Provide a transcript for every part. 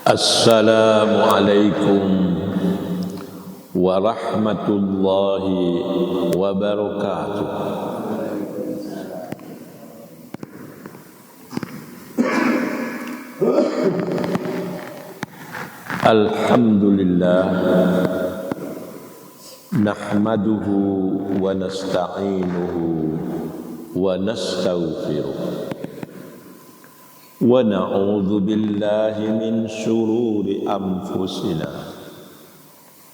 Assalamualaikum warahmatullahi wabarakatuh. Alhamdulillah, nahmaduhu wa nasta'inuhu wa nastaghfiruh. Wa na'udzu billahi min syururi anfusina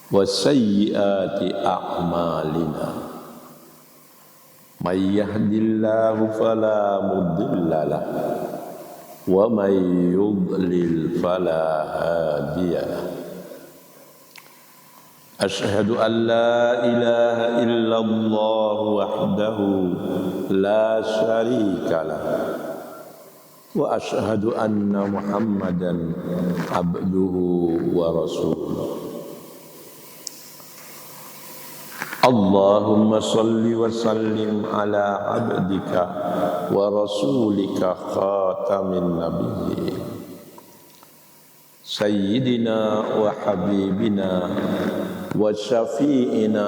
wa sayyiati a'malina. May yahdihillahu fala mudilla lahu wa may yudlil fala hadiya lahu. Asyhadu an la ilaha illallah wahdahu la syarika lahu wa asyhadu anna Muhammadan abduhu wa rasuluh. Allahumma salli wa sallim ala abdika wa rasulika khatamin nabiyyin sayyidina wa habibina wa syafi'ina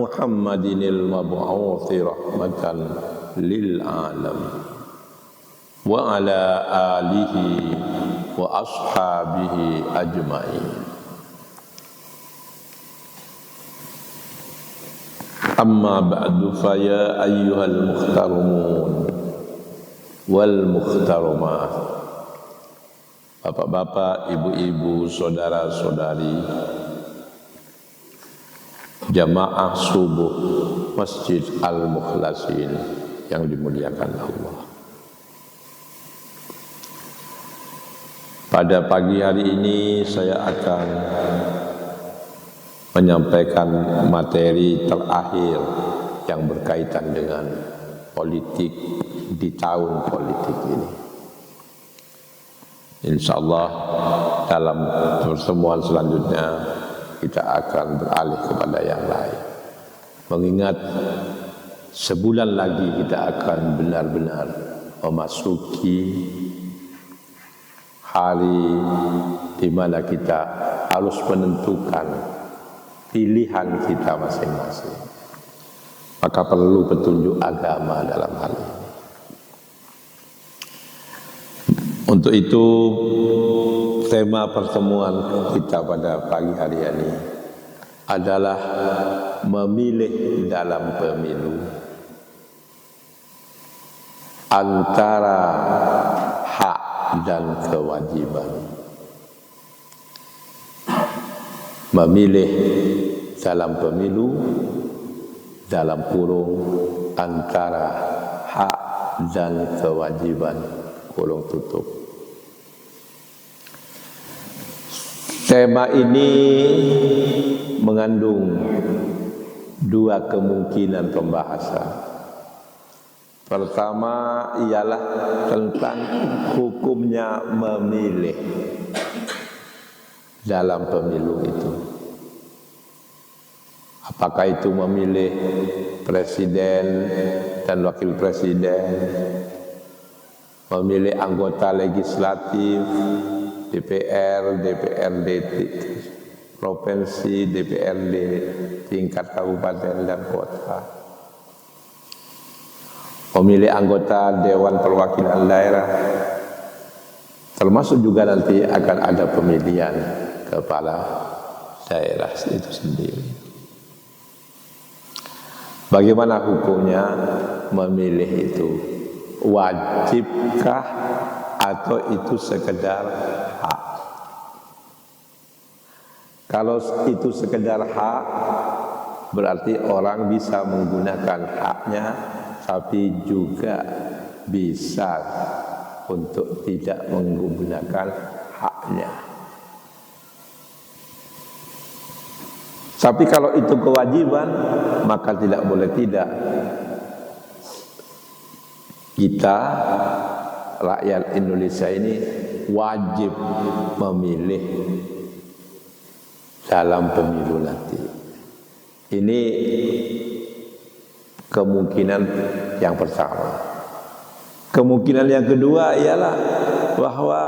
Muhammadinil mab'uthi rahmatan lil alamin wa ala alihi wa ashabihi ajma'in. Amma ba'du, fa ya ayyuhal mukhtarumun wal mukhtarumat. Bapak-bapak, ibu-ibu, saudara-saudari, jamaah subuh Masjid Al-Mukhlasin yang dimuliakan Allah. Pada pagi hari ini saya akan menyampaikan materi terakhir yang berkaitan dengan politik di tahun politik ini. InsyaAllah dalam pertemuan selanjutnya kita akan beralih kepada yang lain. Mengingat sebulan lagi kita akan benar-benar memasuki hari di mana kita harus menentukan pilihan kita masing-masing. Maka perlu petunjuk agama dalam hal ini. Untuk itu tema pertemuan kita pada pagi hari ini adalah memilih dalam pemilu antara hak dan kewajiban. Memilih dalam pemilu dalam kurung antara hak dan kewajiban kurung tutup. Tema ini mengandung dua kemungkinan pembahasan. Pertama ialah tentang hukumnya memilih dalam pemilu itu. Apakah itu memilih presiden dan wakil presiden, memilih anggota legislatif, DPR, DPRD provinsi, DPRD tingkat kabupaten dan kota, memilih anggota Dewan Perwakilan Daerah, termasuk juga nanti akan ada pemilihan kepala daerah itu sendiri. Bagaimana hukumnya memilih itu? Wajibkah atau itu sekedar hak? Kalau itu sekedar hak, berarti orang bisa menggunakan haknya, tapi juga bisa untuk tidak menggunakan haknya. Tapi kalau itu kewajiban, maka tidak boleh tidak. Kita, rakyat Indonesia ini wajib memilih dalam pemilu nanti. Ini kemungkinan yang pertama. Kemungkinan yang kedua ialah bahwa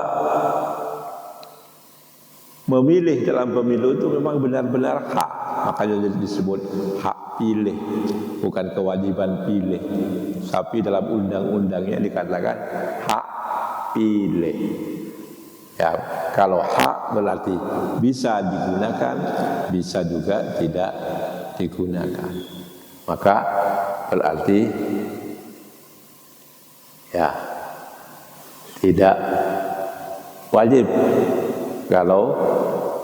Memilih dalam pemilu itu memang benar-benar hak, makanya disebut hak pilih, bukan kewajiban pilih. Tapi dalam undang-undangnya dikatakan hak pilih. Ya, kalau hak berarti bisa digunakan, bisa juga tidak digunakan. Maka berarti ya tidak wajib kalau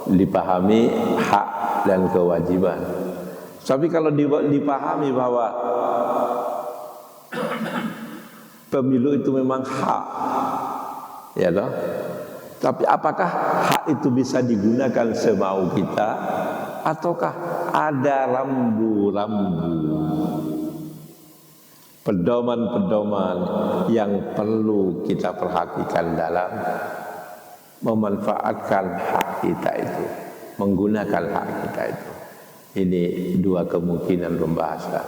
dipahami hak dan kewajiban. Tapi kalau dipahami bahwa pemilu itu memang hak, ya toh? Tapi apakah hak itu bisa digunakan semau kita, ataukah ada rambu-rambu, pedoman-pedoman yang perlu kita perhatikan dalam memanfaatkan hak kita itu, menggunakan hak kita itu. Ini dua kemungkinan pembahasan.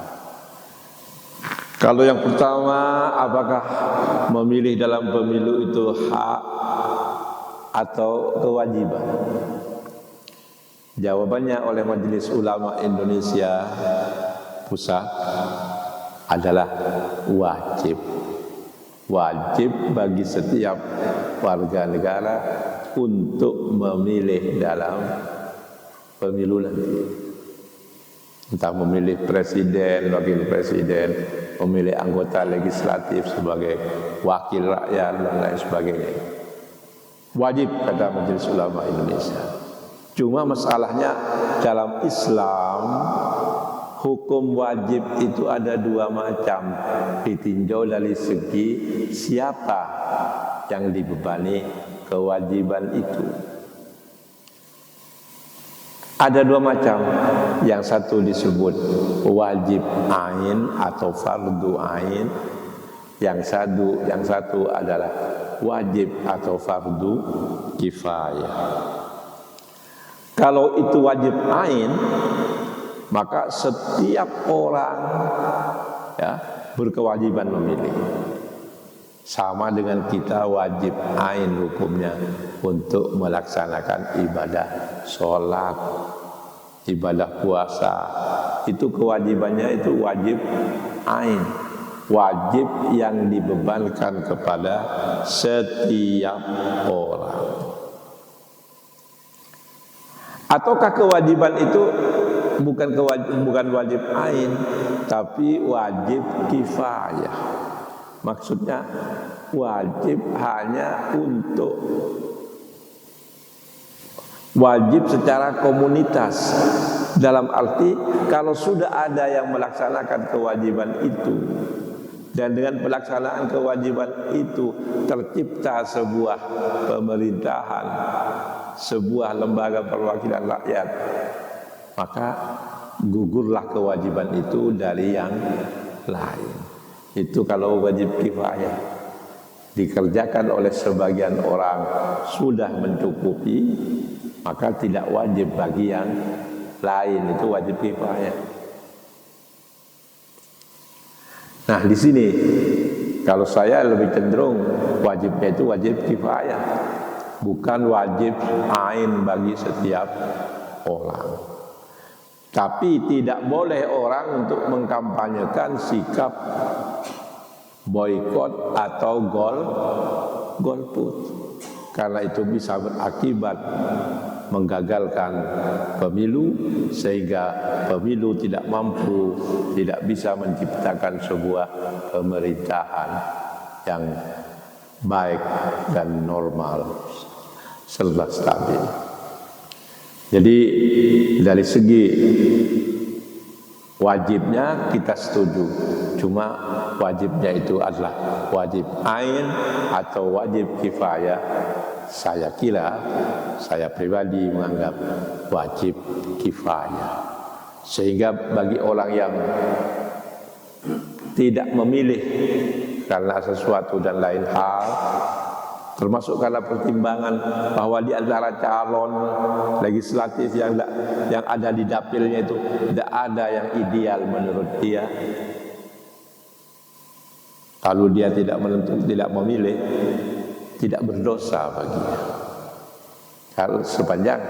Kalau yang pertama, apakah memilih dalam pemilu itu hak atau kewajiban? Jawabannya oleh Majelis Ulama Indonesia Pusat adalah wajib. Wajib bagi setiap warga negara untuk memilih dalam pemilu nanti. Entah memilih presiden, wakil presiden, memilih anggota legislatif sebagai wakil rakyat dan lain sebagainya. Wajib, kata Majelis Ulama Indonesia. Cuma masalahnya dalam Islam hukum wajib itu ada dua macam, ditinjau dari segi siapa yang dibebani kewajiban itu. Ada dua macam. Yang satu disebut wajib ain atau fardu ain. Yang satu adalah wajib atau fardu kifayah. Kalau itu wajib ain, maka setiap orang ya berkewajiban memilih. Sama dengan kita wajib ain hukumnya untuk melaksanakan ibadah sholat, ibadah puasa. Itu kewajibannya itu wajib ain, wajib yang dibebankan kepada setiap orang. Ataukah kewajiban itu bukan wajib ain, tapi wajib kifayah? Maksudnya wajib hanya untuk wajib secara komunitas. Dalam arti kalau sudah ada yang melaksanakan kewajiban itu, dan dengan pelaksanaan kewajiban itu tercipta sebuah pemerintahan, sebuah lembaga perwakilan rakyat, maka gugurlah kewajiban itu dari yang lain. Itu kalau wajib kifayah dikerjakan oleh sebagian orang sudah mencukupi, maka tidak wajib bagi yang lain, itu wajib kifayah. Nah, di sini kalau saya lebih cenderung wajibnya itu wajib kifayah, bukan wajib ain bagi setiap orang. Tapi tidak boleh orang untuk mengkampanyekan sikap boikot atau golput, karena itu bisa berakibat menggagalkan pemilu, sehingga pemilu tidak mampu, tidak bisa menciptakan sebuah pemerintahan yang baik dan normal serta stabil. Jadi dari segi wajibnya kita setuju, cuma wajibnya itu adalah wajib ain atau wajib kifayah. Saya pribadi menganggap wajib kifayah, sehingga bagi orang yang tidak memilih karena sesuatu dan lain hal, termasuk karena pertimbangan bahwa di antara calon legislatif yang ada di dapilnya itu tidak ada yang ideal menurut dia. Kalau dia tidak memilih, tidak berdosa baginya. Kalau sepanjang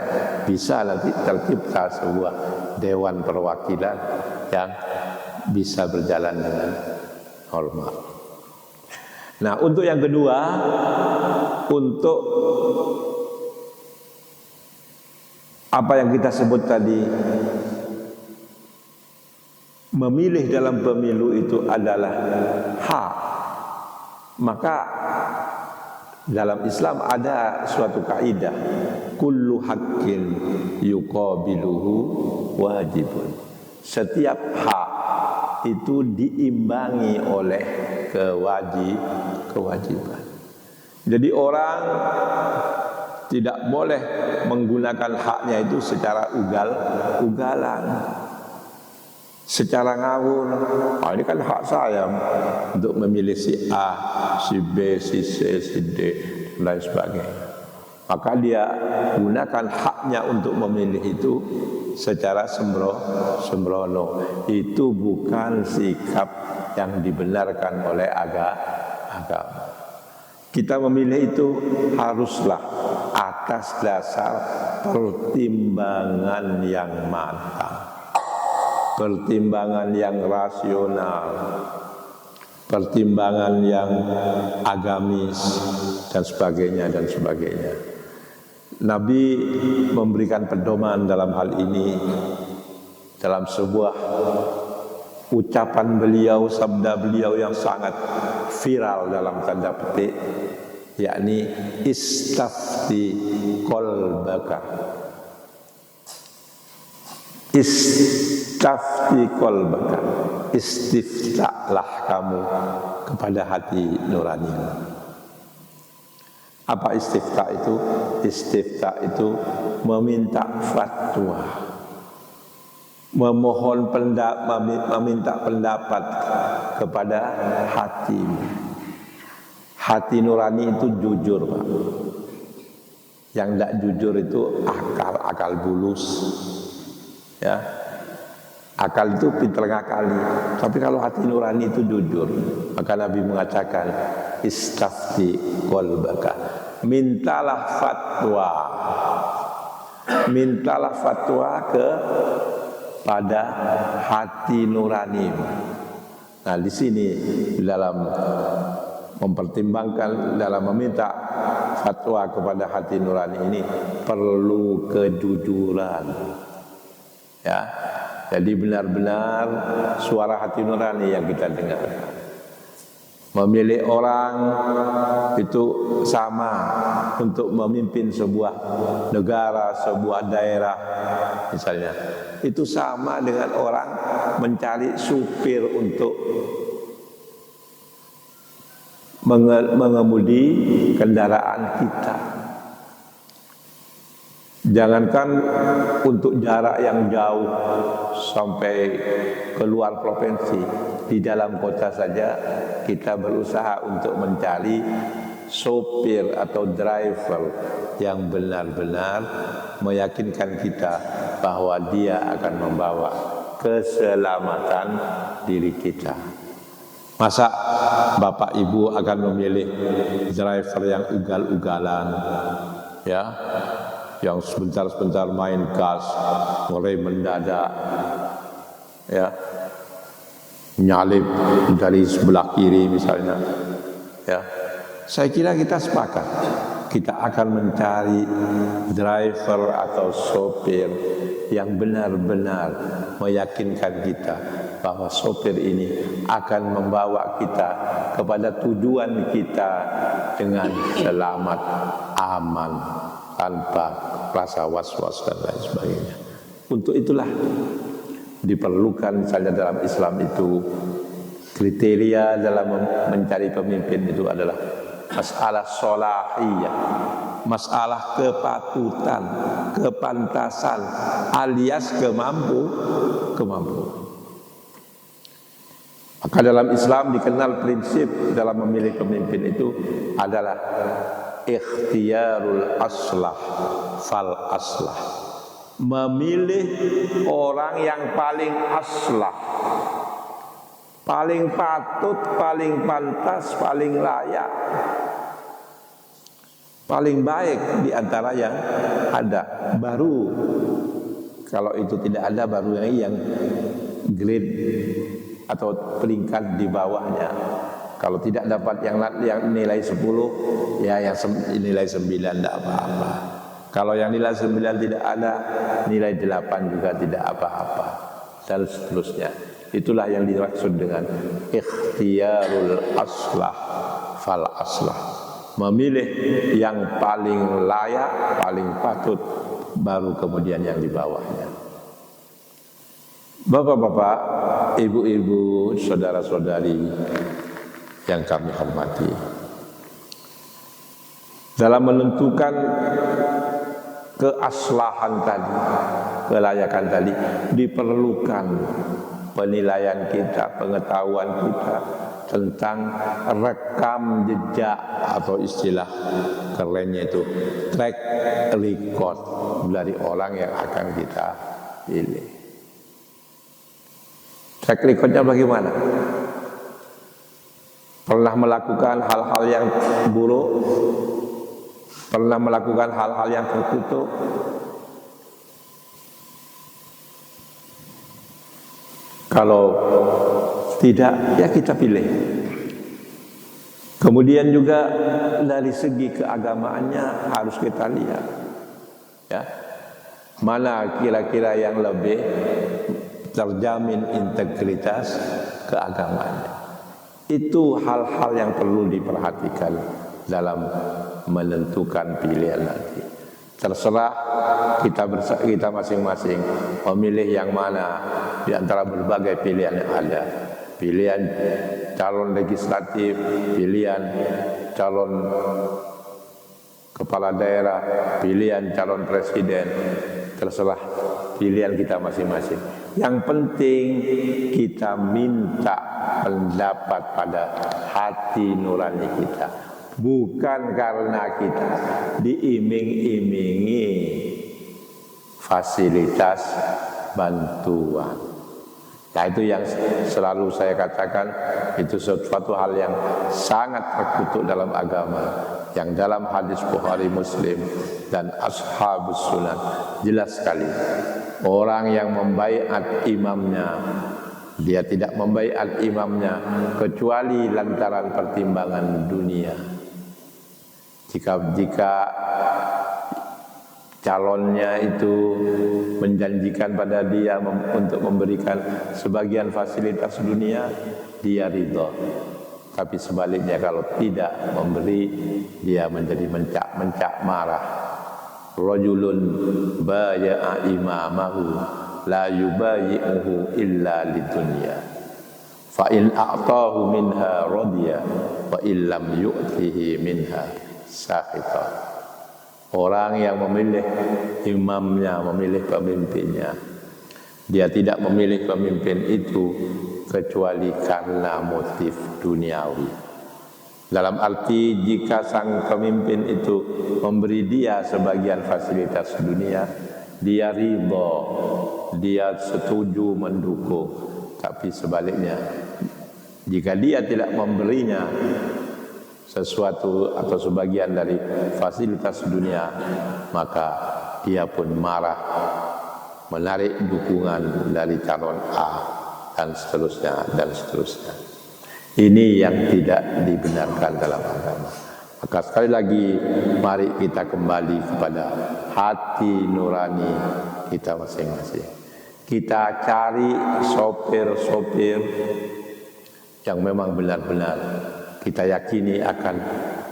bisa nanti tercipta sebuah dewan perwakilan yang bisa berjalan dengan normal. Nah, untuk yang kedua, untuk apa yang kita sebut tadi, memilih dalam pemilu itu adalah hak. Maka dalam Islam ada suatu kaidah, kullu haqqin yuqabiluhu wajibun. Setiap hak itu diimbangi oleh kewajiban. Jadi orang tidak boleh menggunakan haknya itu secara ugalan, secara ngawur. Ini kan hak saya untuk memilih si A, si B, si C, si D, dan lain sebagainya. Maka dia gunakan haknya untuk memilih itu secara sembrono. Itu bukan sikap yang dibenarkan oleh agama. Kita memilih itu haruslah atas dasar pertimbangan yang matang, pertimbangan yang rasional, pertimbangan yang agamis, dan sebagainya. Nabi memberikan pedoman dalam hal ini dalam sebuah ucapan beliau, sabda beliau yang sangat viral dalam tanda petik, yakni istafti qalbaka. Istafti qalbaka, istiftalah kamu kepada hati nurani. Apa istifta itu? Istifta itu meminta fatwa, memohon meminta pendapat kepada hati. Hati nurani itu jujur, Pak. Yang tidak jujur itu akal bulus. Ya, akal itu pintar ngakali. Tapi kalau hati nurani itu jujur, maka Nabi mengatakan istafti qalbaka, mintalah fatwa kepada hati nurani. Nah, di sini dalam mempertimbangkan, dalam meminta fatwa kepada hati nurani ini perlu kejujuran. Ya, jadi benar-benar suara hati nurani yang kita dengar. Memilih orang itu sama untuk memimpin sebuah negara, sebuah daerah misalnya. Itu sama dengan orang mencari supir untuk mengemudi kendaraan kita. Jangankan untuk jarak yang jauh sampai keluar provinsi, di dalam kota saja kita berusaha untuk mencari sopir atau driver yang benar-benar meyakinkan kita bahwa dia akan membawa keselamatan diri kita. Masa bapak ibu akan memilih driver yang ugal-ugalan, ya, yang sebentar-sebentar main gas, mulai mendadak, ya, nyalip dari sebelah kiri misalnya, ya. Saya kira kita sepakat, kita akan mencari driver atau sopir yang benar-benar meyakinkan kita bahwa sopir ini akan membawa kita kepada tujuan kita dengan selamat, aman, tanpa rasa was-was dan lain sebagainya. Untuk itulah diperlukan misalnya dalam Islam itu kriteria dalam mencari pemimpin itu adalah masalah solahiyah, masalah kepatutan, kepantasan, alias kemampuan. Maka dalam Islam dikenal prinsip dalam memilih pemimpin itu adalah ikhtiyarul aslah fal aslah, memilih orang yang paling aslah, paling patut, paling pantas, paling layak. paling baik di antara yang ada. Baru kalau itu tidak ada, baru yang grade atau peringkat di bawahnya. Kalau tidak dapat yang nilai 10, ya yang nilai 9 tidak apa-apa. Kalau yang nilai 9 tidak ada, nilai 8 juga tidak apa-apa, dan seterusnya. Itulah yang dimaksud dengan ikhtiyarul aslah fal aslah. Memilih yang paling layak, paling patut, baru kemudian yang di bawahnya. Bapak-bapak, ibu-ibu, saudara-saudari yang kami hormati, dalam menentukan keaslahan tadi, kelayakan tadi, diperlukan penilaian kita, pengetahuan kita tentang rekam jejak, atau istilah kerennya itu track record dari orang yang akan kita pilih. Track recordnya bagaimana? Pernah melakukan hal-hal yang buruk? Pernah melakukan hal-hal yang terkutuk? Kalau tidak, ya kita pilih. Kemudian juga dari segi keagamaannya harus kita lihat, ya, mana kira-kira yang lebih terjamin integritas keagamaannya. Itu hal-hal yang perlu diperhatikan dalam menentukan pilihan nanti. Terserah kita masing-masing memilih yang mana di antara berbagai pilihan yang ada. Pilihan calon legislatif, pilihan calon kepala daerah, pilihan calon presiden, terserah pilihan kita masing-masing. Yang penting kita minta pendapat pada hati nurani kita, bukan karena kita diiming-imingi fasilitas bantuan. Nah, itu yang selalu saya katakan, itu suatu hal yang sangat terkutuk dalam agama, yang dalam hadis Bukhari, Muslim, dan Ashabus Sunan jelas sekali. Orang yang membaiat imamnya, dia tidak membaiat imamnya kecuali lantaran pertimbangan dunia. Jika calonnya itu menjanjikan pada dia untuk memberikan sebagian fasilitas dunia, dia ridho. Tapi sebaliknya kalau tidak memberi, dia menjadi mencak marah. Rajulun baya'a imamahu la yubayi'uhu illa lidunya. Fa in a'tahu minha radiya wa illam yu'tihi minha sakhita. Orang yang memilih imamnya, memilih pemimpinnya, dia tidak memilih pemimpin itu kecuali karena motif duniawi. Dalam arti jika sang pemimpin itu memberi dia sebagian fasilitas dunia, dia ridho, dia setuju mendukung. Tapi sebaliknya, jika dia tidak memberinya sesuatu atau sebagian dari fasilitas dunia, maka dia pun marah, menarik dukungan dari calon A, dan seterusnya dan seterusnya. Ini yang tidak dibenarkan dalam agama. Maka sekali lagi, mari kita kembali kepada hati nurani kita masing-masing. Kita cari sopir-sopir yang memang benar-benar kita yakini akan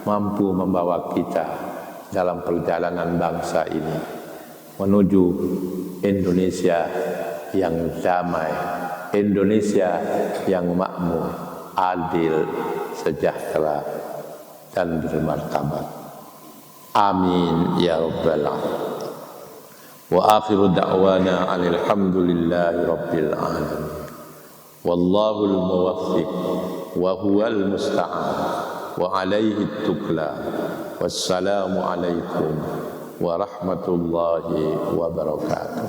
mampu membawa kita dalam perjalanan bangsa ini menuju Indonesia yang damai, Indonesia yang makmur, adil, sejahtera, dan bermartabat. Amin ya rabbal alamin. Wa akhiru da'wana alhamdulillahi rabbil alamin. Wallahul muwaffiq wa huwal musta'an wa alaihi tukla. Wassalamu alaikum warahmatullahi wabarakatuh.